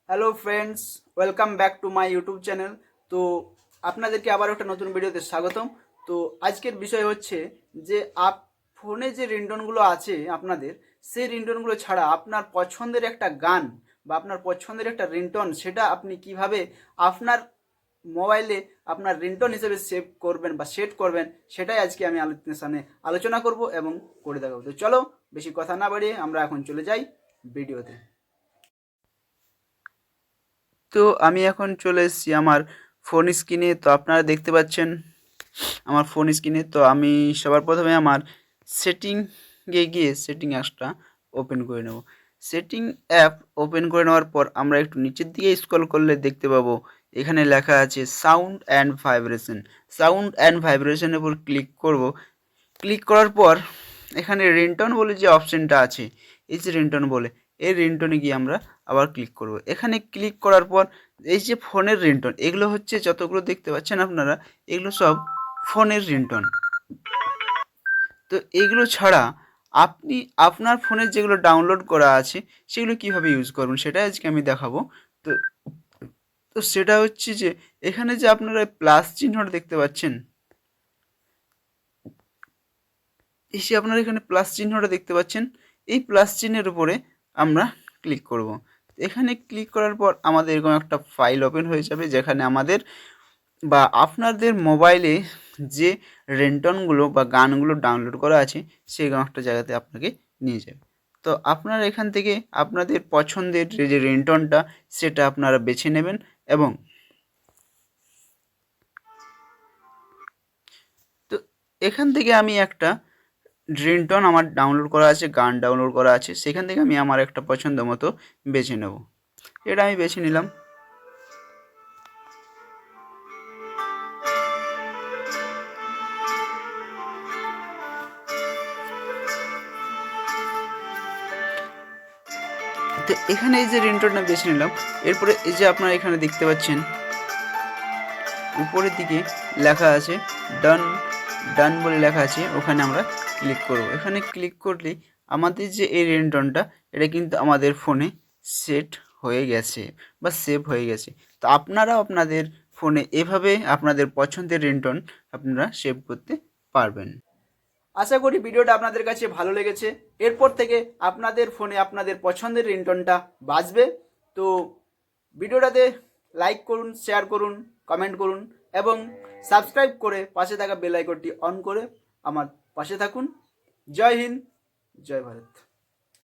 Hello friends, welcome back to my YouTube channel. তো আপনাদেরকে আবার একটা নতুন ভিডিওতে স্বাগতম। তো আজকের বিষয় হচ্ছে যে ফোনে যে রিংটোনগুলো আছে আপনাদের, সেই রিংটোনগুলো ছাড়া আপনার পছন্দের একটা গান বা আপনার পছন্দের একটা রিংটোন, সেটা আপনি কিভাবে আপনার মোবাইলে আপনার রিংটোন হিসেবে সেভ করবেন বা সেট করবেন, সেটাই আজকে আমি আপনার সামনে আলোচনা করব এবং করে দেখাবো। তো চলো, বেশি কথা না বাড়িয়ে আমরা এখন চলে যাই ভিডিওতে। তো আমি এখন চলে এসেছি আমার ফোন স্ক্রিনে। তো আপনারা দেখতে পাচ্ছেন আমার ফোন স্ক্রিনে। তো আমি সবার প্রথমে আমার সেটিংয়ে গিয়ে সেটিং অ্যাপসটা ওপেন করে নেব। সেটিং অ্যাপ ওপেন করে নেওয়ার পর আমরা একটু নিচের দিকে স্ক্রল করলে দেখতে পাবো এখানে লেখা আছে sound and vibration. Sound and ভাইব্রেশনের উপর ক্লিক করব। ক্লিক করার পর এখানে রিংটোন বলে যে অপশানটা আছে, এই যে রিংটোন বলে, এই রিংটোনে গিয়ে আমরা আবার ক্লিক করব। এখানে ক্লিক করার পর এই যে ফোনের রিংটোন, এগুলো হচ্ছে যতগুলো দেখতে পাচ্ছেন আপনারা, এগুলো সব ফোনের রিংটোন। তো এগুলো ছাড়া আপনি আপনার ফোনে যেগুলো ডাউনলোড করা আছে সেগুলো কিভাবে ইউজ করবেন সেটা আজকে আমি দেখাবো। তো তো সেটা হচ্ছে যে এখানে যে আপনারা প্লাস চিহ্নটা দেখতে পাচ্ছেন, এসে আপনারা এখানে প্লাস চিহ্নটা দেখতে পাচ্ছেন, এই প্লাস চিহ্নের উপরে আমরা ক্লিক করব। এখানে ক্লিক করার পর আমাদের এরকম একটা ফাইল ওপেন হয়ে যাবে, যেখানে আমাদের বা আপনাদের মোবাইলে যে রিংটোনগুলো বা গানগুলো ডাউনলোড করা আছে সেরকম একটা জায়গাতে আপনাকে নিয়ে যাবে। তো আপনারা এখান থেকে আপনাদের পছন্দের যে রিংটোনটা সেটা আপনারা বেছে নেবেন এবং তো এখান থেকে আমি একটা রিংটোন আমার ডাউনলোড করা আছে, গান ডাউনলোড করা আছে, সেখান থেকে আমি আমার একটা পছন্দ মতো বেছে নেব। এটা আমি বেছে নিলাম। তো এখানে এই যে রিংটোনটা বেছে নিলাম, এরপরে এই যে আপনারা এখানে দেখতে পাচ্ছেন উপরের দিকে লেখা আছে ডান, ডান বলে লেখা আছে, ওখানে আমরা ক্লিক করব। এখানে ক্লিক করলে আমাদের যে এই রিংটোনটা, এটা কিন্তু আমাদের ফোনে সেট হয়ে গেছে বা সেভ হয়ে গেছে। তো আপনারাও আপনাদের ফোনে এভাবে আপনাদের পছন্দের রিংটোন আপনারা সেভ করতে পারবেন। আশা করি ভিডিওটা আপনাদের কাছে ভালো লেগেছে। এরপর থেকে আপনাদের ফোনে আপনাদের পছন্দের রিংটোনটা বাজবে। তো ভিডিওটাতে লাইক করুন, শেয়ার করুন, কমেন্ট করুন এবং সাবস্ক্রাইব করে পাশে থাকা বেল আইকনটি অন করে আমার পাশে থাকুন। জয় হিন্দ, জয় ভারত।